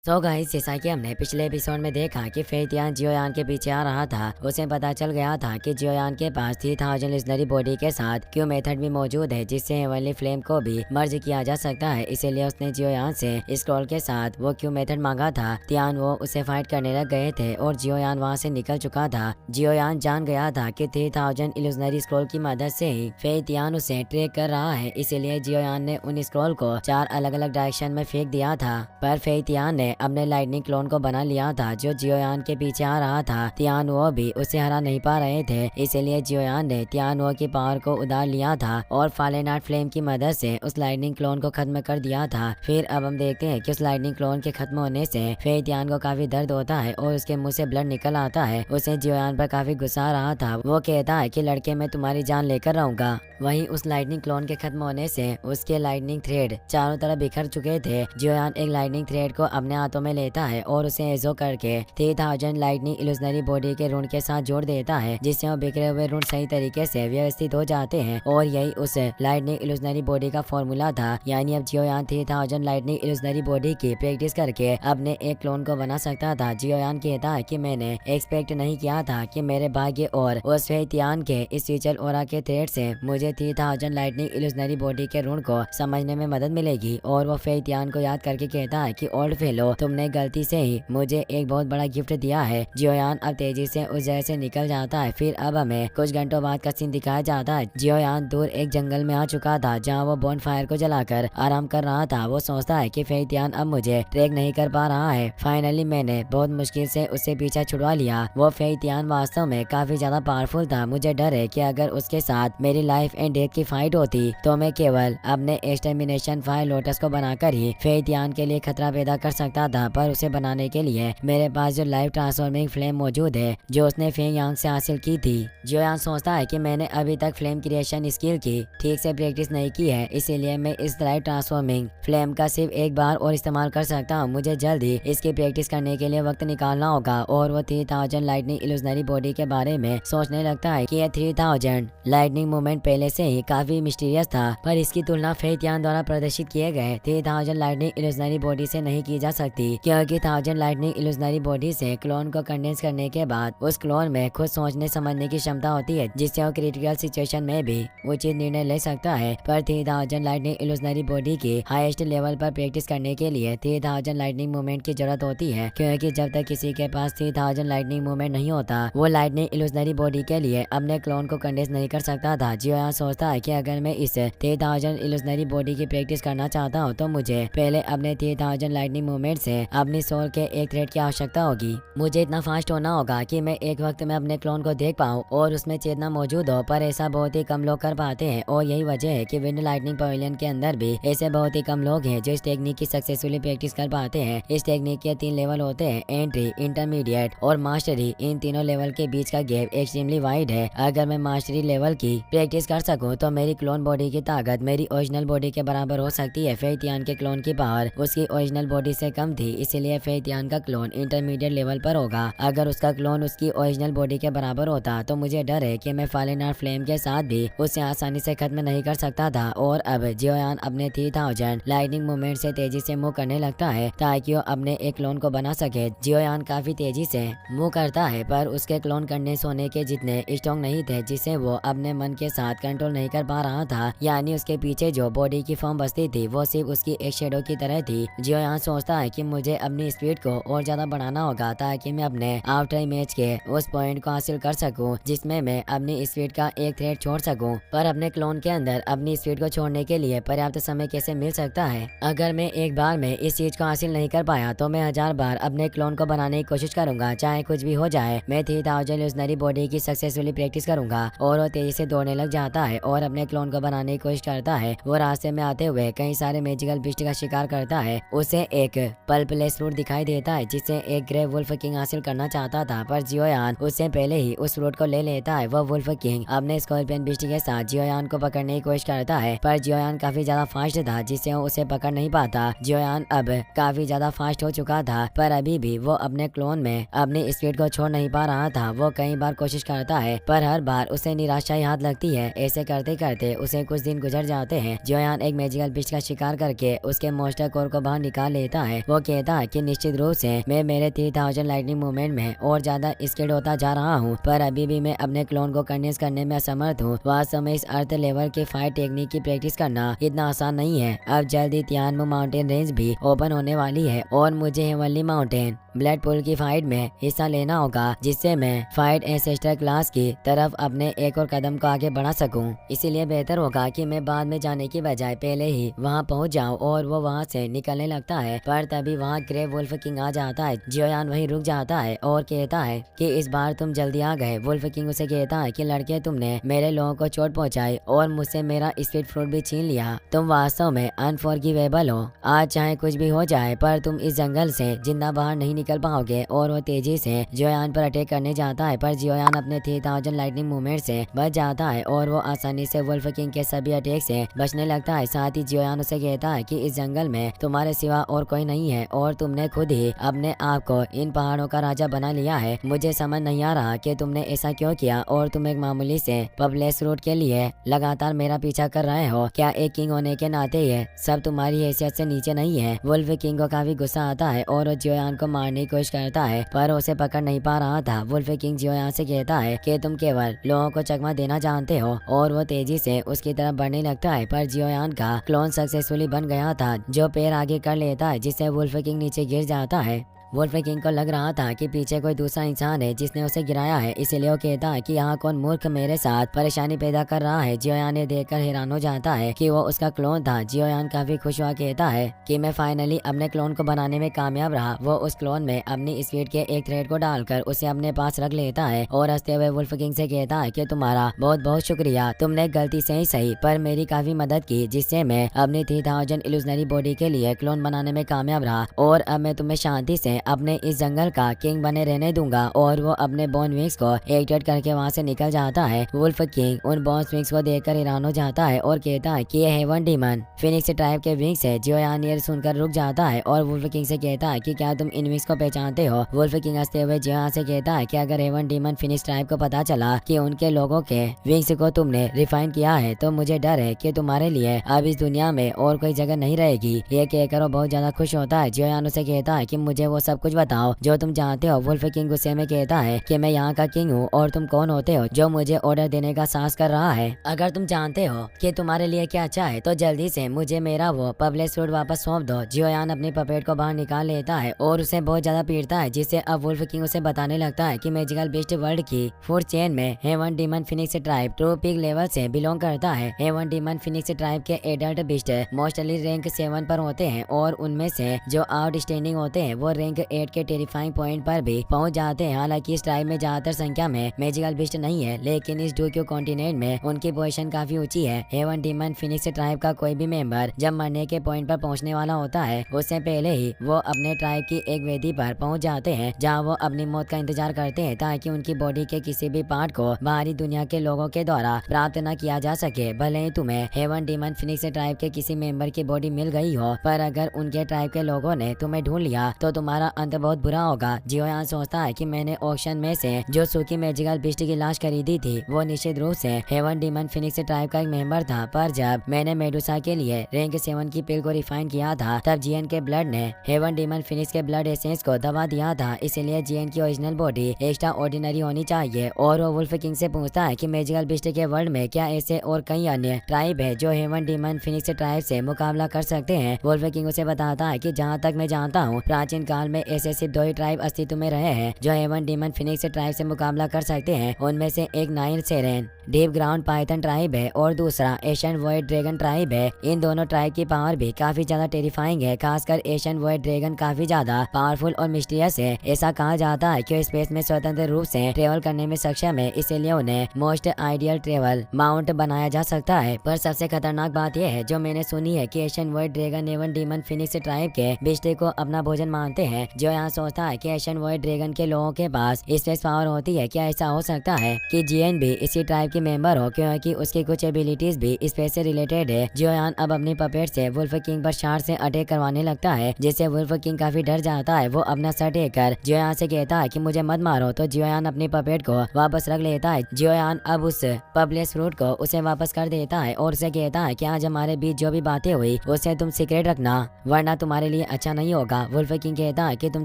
So guys, जैसा कि हमने पिछले एपिसोड में देखा कि फेतियान जियोयान के पीछे आ रहा था। उसे पता चल गया था कि जियोयान के पास 3000 लिजनरी बॉडी के साथ क्यू मेथड भी मौजूद है, जिससे हेवनली फ्लेम को भी मर्ज किया जा सकता है। इसीलिए उसने जियोयान से स्क्रॉल के साथ वो क्यू मेथड मांगा था। तियान वो उसे फाइट करने लग गए थे और जियोयान वहाँ से निकल चुका था। जियोयान जान गया था कि 3000 इल्यूजनरी स्क्रॉल की मदद से ही फेतियान उसे ट्रैक कर रहा है। इसीलिए जियोयान ने उन स्क्रॉल को 4 अलग अलग डायरेक्शन में फेंक दिया था, पर फेतियान ने अपने लाइटनिंग क्लोन को बना लिया था जो जियोयान के पीछे आ रहा था। तियान वो भी उसे हरा नहीं पा रहे थे, इसीलिए जियोयान ने तियान वो की पावर को उधार लिया था और फालेन आर्ट फ्लेम की मदद से उस लाइटनिंग क्लोन को खत्म कर दिया था। फिर अब हम देखते हैं कि उस लाइटनिंग क्लोन के खत्म होने से फेतियान को काफी दर्द होता है और उसके मुंह से ब्लड निकल आता है। उसे जियोयान पर काफी गुस्सा आ रहा था। वो कहता है कि लड़के, मैं तुम्हारी जान लेकर रहूंगा। वहीं उस लाइटनिंग क्लोन के खत्म होने से उसके लाइटनिंग थ्रेड चारों तरफ बिखर चुके थे। जियोयान एक लाइटनिंग थ्रेड को अपने हाथों में लेता है और उसे एजो करके 3000 लाइटनिंग इल्यूजनरी बॉडी के ऋण के साथ जोड़ देता है, जिससे वो बिखरे हुए ऋण सही तरीके से व्यवस्थित हो जाते हैं। और यही उस लाइटनिंग इल्यूजनरी बॉडी का फॉर्मूला था। यानी अब जियोयान 3000 लाइटनिंग इल्यूजनरी बॉडी की प्रैक्टिस करके अपने एक क्लोन को बना सकता था। जियोयान कहता है कि मैंने एक्सपेक्ट नहीं किया था कि मेरे भाग्य और उस फेतियान के इस स्पिरिचुअल ऑरा के थ्रेड से मुझे 3000 लाइटनिंग इल्यूजनरी बॉडी के ऋण को समझने में मदद मिलेगी। और वो फेतियान को याद करके कहता है कि ओल्ड फेलो, तुमने गलती से ही मुझे एक बहुत बड़ा गिफ्ट दिया है। जियोयान अब तेजी से उस जगह से निकल जाता है। फिर अब हमें कुछ घंटों बाद का सीन दिखाया जाता है। जियोयान दूर एक जंगल में आ चुका था जहाँ वो बॉन फायर को जलाकर आराम कर रहा था। वो सोचता है कि फेतियान अब मुझे ट्रैक नहीं कर पा रहा है। फाइनली मैंने बहुत मुश्किल से उससे पीछा छुड़वा लिया। वो फेतियान वास्तव में काफी ज्यादा पावरफुल था। मुझे डर है कि अगर उसके साथ मेरी लाइफ एंड डेथ की फाइट होती तो मैं केवल अपने एक्सटर्मिनेशन फायर लोटस को बनाकर ही फेतियान के लिए खतरा पैदा कर सकता था। पर उसे बनाने के लिए मेरे पास जो लाइफ ट्रांसफॉर्मिंग फ्लेम मौजूद है जो उसने फेंग यांग से हासिल की थी। जियोयान सोचता है कि मैंने अभी तक फ्लेम क्रिएशन स्किल की ठीक से प्रैक्टिस नहीं की है, इसीलिए मैं इस लाइफ ट्रांसफॉर्मिंग फ्लेम का सिर्फ एक बार और इस्तेमाल कर सकता हूँ। मुझे जल्द ही इसकी प्रैक्टिस करने के लिए वक्त निकालना होगा। और वो 3000 लाइटनिंग इल्यूजनरी बॉडी के बारे में सोचने लगता है कि यह 3000 लाइटनिंग मूवमेंट पहले से ही काफी मिस्टीरियस था, पर इसकी तुलना फेतियान द्वारा प्रदर्शित किए गए 3000 लाइटनिंग इल्यूजनरी बॉडी से नहीं की जा सकती, क्योंकि 1000 लाइटनिंग इल्यूजनरी बॉडी से क्लोन को कंडेंस करने के बाद उस क्लोन में खुद सोचने समझने की क्षमता होती है, जिससे वो क्रिटिकल सिचुएशन में भी उचित निर्णय ले सकता है। पर 3000 लाइटनिंग इल्यूजनरी बॉडी की हाईएस्ट लेवल पर प्रैक्टिस करने के लिए 3000 लाइटनिंग मूवमेंट की जरूरत होती है, क्योंकि जब तक किसी के पास 3000 लाइटनिंग मूवमेंट नहीं होता वो लाइटनिंग इल्यूजनरी बॉडी के लिए अपने क्लोन को कंडेंस नहीं कर सकता था। जियोयान सोचता है कि अगर मैं इस 3000 इल्यूजनरी बॉडी की प्रैक्टिस करना चाहता हूँ तो मुझे पहले अपने 3000 लाइटनिंग मूवमेंट से अपनी सोल के एक थ्रेड की आवश्यकता होगी। मुझे इतना फास्ट होना होगा कि मैं एक वक्त में अपने क्लोन को देख पाऊँ और उसमें चेतना मौजूद हो, पर ऐसा बहुत ही कम लोग कर पाते हैं। और यही वजह है कि विंड लाइटनिंग पवेलियन के अंदर भी ऐसे बहुत ही कम लोग हैं जो इस टेक्निक की सक्सेसफुली प्रैक्टिस कर पाते हैं। इस टेक्निक के 3 लेवल होते हैं, एंट्री, इंटरमीडिएट और मास्टरी। इन तीनों लेवल के बीच का गैप एक्सट्रीमली वाइड है। अगर मैं मास्टरी लेवल की प्रैक्टिस कर सकूं तो मेरी क्लोन बॉडी की ताकत मेरी ओरिजिनल बॉडी के बराबर हो सकती है। फेतियान के क्लोन की पावर उसकी ओरिजिनल बॉडी से कम थी, इसीलिए फेतियान का क्लोन इंटरमीडिएट लेवल पर होगा। अगर उसका क्लोन उसकी ओरिजिनल बॉडी के बराबर होता तो मुझे डर है कि मैं फालेन आर्ट फ्लेम के साथ भी उसे आसानी से खत्म नहीं कर सकता था। और अब जियोयान अपने 3000 लाइटनिंग मूवमेंट से तेजी से मूव करने लगता है ताकि वो अपने एक क्लोन को बना सके। जियोयान काफी तेजी से मूव करता है, पर उसके क्लोन कंडेंस होने के जितने स्ट्रॉन्ग नहीं थे, जिसे वो अपने मन के साथ कंट्रोल नहीं कर पा रहा था। यानी उसके पीछे जो बॉडी की फॉर्म बसती थी वो सिर्फ उसकी एक शेडो की तरह थी। जियोयान सोचता है कि मुझे अपनी स्पीड को और ज्यादा बढ़ाना होगा ताकि मैं अपने आफ्टर इमेज के उस पॉइंट को हासिल कर सकूं जिसमें मैं अपनी स्पीड का एक थ्रेड छोड़ सकूं। पर अपने क्लोन के अंदर अपनी स्पीड को छोड़ने के लिए पर्याप्त समय कैसे मिल सकता है? अगर मैं एक बार में इस चीज को हासिल नहीं कर पाया तो मैं 1000 बार अपने क्लोन को बनाने की कोशिश करूंगा, चाहे कुछ भी हो जाए। मैं 3000 इल्यूजनरी बॉडी की सक्सेसफुली प्रैक्टिस करूंगा। और वो तेजी से दौड़ने लग जाता है और अपने क्लोन को बनाने की कोशिश करता है। वो रास्ते में आते हुए कई सारे मैजिकल बिस्ट का शिकार करता है। उसे एक पल्पलेस फ्रूट दिखाई देता है जिसे एक ग्रे वुल्फ किंग हासिल करना चाहता था, पर जियोयान उससे पहले ही उस फ्रूट को ले लेता है। वो वुल्फ किंग अपने स्कॉर्पियन बिस्ट के साथ जियोयान को पकड़ने की कोशिश करता है, पर जियोयान काफी ज्यादा फास्ट था जिससे वो उसे पकड़ नहीं पाता। जियोयान अब काफी ज्यादा फास्ट हो चुका था, पर अभी भी वो अपने क्लोन में अपनी स्पीड को छोड़ नहीं पा रहा था। वो कई बार कोशिश करता है पर हर बार उसे निराशा ही हाथ लगती है। ऐसे करते करते उसे कुछ दिन गुजर जाते हैं। जियोयान एक मैजिकल बिस्ट का शिकार करके उसके मोस्टर कोर को बाहर निकाल लेता है। वो वो कहता है कि निश्चित रूप से मैं मेरे 3000 लाइटनिंग मूवमेंट में और ज्यादा स्किल्ड होता जा रहा हूँ, पर अभी भी मैं अपने क्लोन को कंडेंस करने में असमर्थ हूँ। वास्तव में इस अर्थ लेवल के फाइट टेक्निक की प्रैक्टिस करना इतना आसान नहीं है। अब जल्दी तियानमू माउंटेन रेंज भी ओपन होने वाली है और मुझे हेवनली माउंटेन ब्लड पूल की फाइट में हिस्सा लेना होगा, जिससे मैं फाइट एंसेस्टर क्लास की तरफ अपने एक और कदम को आगे बढ़ा सकूं। इसीलिए बेहतर होगा कि मैं बाद में जाने की बजाय पहले ही वहां पहुंच जाऊं। और वो वहां से निकलने लगता है, पर तभी वहां ग्रे वुल्फ किंग आ जाता है। जियोयान वहीं रुक जाता है और कहता है कि इस बार तुम जल्दी आ गए। वुल्फ किंग उसे कहता है कि लड़के, तुमने मेरे लोगों को चोट पहुंचाई और मुझसे मेरा स्वीट फ्रूट भी छीन लिया। तुम वास्तव में अनफॉरगिवेबल हो। आज चाहे कुछ भी हो जाए, पर तुम इस जंगल से जिंदा बाहर नहीं निकल पाओगे। और वो तेजी से जियोयान पर अटैक करने जाता है, पर जियोयान अपने 3000 लाइटनिंग मूवमेंट से बच जाता है और वो आसानी से वुल्फ किंग के सभी अटैक से बचने लगता है। साथ ही जियोयान उसे कहता है कि इस जंगल में तुम्हारे सिवा और कोई नहीं है और तुमने खुद ही अपने आप को इन पहाड़ों का राजा बना लिया है। मुझे समझ नहीं आ रहा कि तुमने ऐसा क्यों किया और तुम एक मामूली से पबलेस रूट के लिए लगातार मेरा पीछा कर रहे हो। क्या एक किंग होने के नाते ये सब तुम्हारी हैसियत से नीचे नहीं है? वुल्फ किंग को काफी गुस्सा आता है और वो जियोयान को मारने की कोशिश करता है, पर उसे पकड़ नहीं पा रहा था। वुल्फ किंग जियोयान से कहता है कि तुम केवल लोगों को चकमा देना जानते हो और वो तेजी से उसकी तरफ बढ़ने लगता है। पर जियोयान का क्लोन सक्सेसफुली बन गया था, जो पैर आगे कर लेता है, जिससे वुल्फ किंग नीचे गिर जाता है। वुल्फ किंग को लग रहा था कि पीछे कोई दूसरा इंसान है जिसने उसे गिराया है, इसलिए वो कहता है कि यहाँ कौन मूर्ख मेरे साथ परेशानी पैदा कर रहा है। जियोयान ने देखकर हैरान हो जाता है कि वो उसका क्लोन था। जियोयान काफी खुश हुआ कहता है कि मैं फाइनली अपने क्लोन को बनाने में कामयाब रहा। वो उस क्लोन में अपनी स्पीड के एक थ्रेड को डालकर उसे अपने पास रख लेता है और हंसते हुए वुल्फ किंग से कहता है कि तुम्हारा बहुत बहुत शुक्रिया। तुमने गलती से ही सही पर मेरी काफी मदद की, जिससे मैं अपनी 3000 इल्यूजनरी बॉडी के लिए क्लोन बनाने में कामयाब रहा। और अब मैं तुम्हें शांति से अपने इस जंगल का किंग बने रहने दूंगा। और वो अपने बोन विंग्स को एक्टिवेट करके वहाँ से निकल जाता है। वुल्फ किंग उन बोन विंग्स को देखकर हैरान हो जाता है और कहता है कि ये हेवन डीमन फिनिक्स ट्राइब के विंग्स है। जियोयान ये सुनकर रुक जाता है और वुल्फ किंग से कहता है कि क्या तुम इन विंग्स को पहचानते हो? वुल्फ किंग हंसते हुए जियोयान से कहता है कि अगर हेवन डीमन फिनिक्स ट्राइब को पता चला कि उनके लोगों के विंग्स को तुमने रिफाइन किया है, तो मुझे डर है कि तुम्हारे लिए अब इस दुनिया में और कोई जगह नहीं रहेगी। ये कहकर वो बहुत ज्यादा खुश होता है। जियोयान उसे कहता है कि मुझे वो सब कुछ बताओ जो तुम जानते हो। वुल्फ किंग गुस्से में कहता है कि मैं यहाँ का किंग हूँ और तुम कौन होते हो जो मुझे ऑर्डर देने का साहस कर रहा है? अगर तुम जानते हो कि तुम्हारे लिए क्या अच्छा है, तो जल्दी से मुझे मेरा वो पबलेस फ्रूट वापस सौंप दो। जियोयान अपनी पपेट को बाहर निकाल लेता है और उसे बहुत ज्यादा पीटता है, जिससे अब वुल्फ किंग उसे बताने लगता है कि मैजिकल बीस्ट वर्ल्ड की फूड चेन में heaven demon phoenix tribe true peak level से बिलोंग करता है। हेवन डीमन फिनिक्स ट्राइब के एडल्ट बीस्ट मोस्टली रैंक 7 पर होते हैं और उनमें से जो आउटस्टैंडिंग होते हैं वो रैंक 8 के टेरिफाइंग पॉइंट पर भी पहुंच जाते हैं। हालांकि इस ट्राइब में ज्यादातर संख्या में मैजिकल बीस्ट नहीं है, लेकिन इस डूक्यू कॉन्टिनेंट में उनकी पोजीशन काफी ऊंची है। हेवन डीमन फिनिक्स ट्राइब का कोई भी मेंबर जब मरने के पॉइंट पर पहुंचने वाला होता है, उससे पहले ही वो अपने ट्राइब की एक वेदी पर पहुंच जाते हैं, जहां वो अपनी मौत का इंतजार करते हैं ताकि उनकी बॉडी के किसी भी पार्ट को बाहरी दुनिया के लोगों के द्वारा प्राप्त न किया जा सके। भले ही तुम्हें हेवन डीमन फिनिक्स ट्राइब के किसी मेंबर की बॉडी मिल गई हो, पर अगर उनके ट्राइब के लोगों ने तुम्हें ढूंढ लिया तो तुम्हारा अंत बहुत बुरा होगा। जियोयान सोचता है कि मैंने ऑक्शन में से जो सूखी मैजिकल बीस्ट की लाश खरीदी थी, वो निश्चित रूप से हेवन डीमन फिनिक्स ट्राइब का एक मेंबर था। पर जब मैंने मेडुसा के लिए रैंक 7 की पिल को रिफाइन किया था, तब जीएन के ब्लड ने हेवन डीमन फिनिक्स के ब्लड एसेंस को दबा दिया था। इसलिए जीएन की ओरिजिनल बॉडी एक्स्ट्रा ऑर्डिनरी होनी चाहिए। और वो वुल्फ किंग से पूछता है कि मैजिकल बीस्ट के वर्ल्ड में क्या ऐसे और कई अन्य ट्राइब है जो हेवन डीमन फिनिक्स ट्राइब से मुकाबला कर सकते हैं? वुल्फ किंग उसे बताता है कि जहाँ तक मैं जानता हूँ, प्राचीन काल में ऐसे सिर्फ 2 ही ट्राइब अस्तित्व में रहे हैं जो हेवन डीमन फिनिक्स ट्राइब से मुकाबला कर सकते हैं। उनमें से एक nine serene deep ground python tribe है और दूसरा एशियन वॉइड ड्रैगन ट्राइब है। इन दोनों ट्राइब की पावर भी काफी ज्यादा टेरिफाइंग है। खासकर एशियन वॉइड ड्रैगन काफी ज्यादा पावरफुल और मिस्टीरियस है। ऐसा कहा जाता है कि स्पेस में स्वतंत्र रूप से ट्रेवल करने में सक्षम है, इसीलिए उन्हें मोस्ट आइडियल ट्रेवल माउंट बनाया जा सकता है। पर सबसे खतरनाक बात यह है जो मैंने सुनी है कि Asian void dragon heaven demon phoenix tribe के बिस्टे को अपना भोजन मानते हैं। है। जो यहाँ सोचता है कि एशियन वॉइड ड्रैगन के लोगों के पास स्पेस पावर होती है। क्या ऐसा हो सकता है कि जियन भी इसी ट्राइब की मेंबर हो, क्योंकि उसकी कुछ एबिलिटीज भी स्पेस से रिलेटेड है। जियोयान अब अपनी पपेट से वुल्फ किंग पर शार्ट से अटैक करवाने लगता है, जिससे वुल्फ किंग काफी डर जाता है। वो अपना सर टेक कर जियोयान से कहता है कि मुझे मत मारो, तो जियोयान अपनी पपेट को वापस रख लेता है। जियोयान अब उस पब्लिस फ्रूट को उसे वापस कर देता है और उसे कहता है कि आज हमारे बीच जो भी बातें हुई उसे तुम सीक्रेट रखना, वरना तुम्हारे लिए अच्छा नहीं होगा। वुल्फ किंग कहता है कि तुम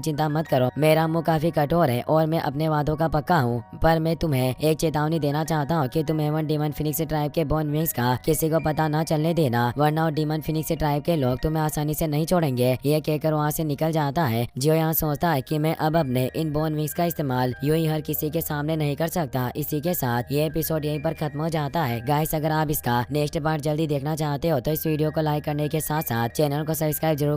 चिंता मत करो, मेरा मुंह काफी कठोर है और मैं अपने वादों का पक्का हूँ, पर मैं तुम्हें एक चेतावनी देना चाहता हूँ कि तुम एवन डीमन फिनिक्स ट्राइब के बोन विंग्स का किसी को पता न चलने देना, वरना डीमन फिनिक्स ट्राइब के लोग तुम्हें आसानी से नहीं छोड़ेंगे। ये कहकर वहाँ से निकल जाता है। जियो यहाँ सोचता है कि मैं अब अपने इन बोन विंग्स का इस्तेमाल यूं ही हर किसी के सामने नहीं कर सकता। इसी के साथ ये एपिसोड यहीं पर खत्म हो जाता है। गाइस, अगर आप इसका नेक्स्ट पार्ट जल्दी देखना चाहते हो तो इस वीडियो को लाइक करने के साथ साथ चैनल को सब्सक्राइब जरूर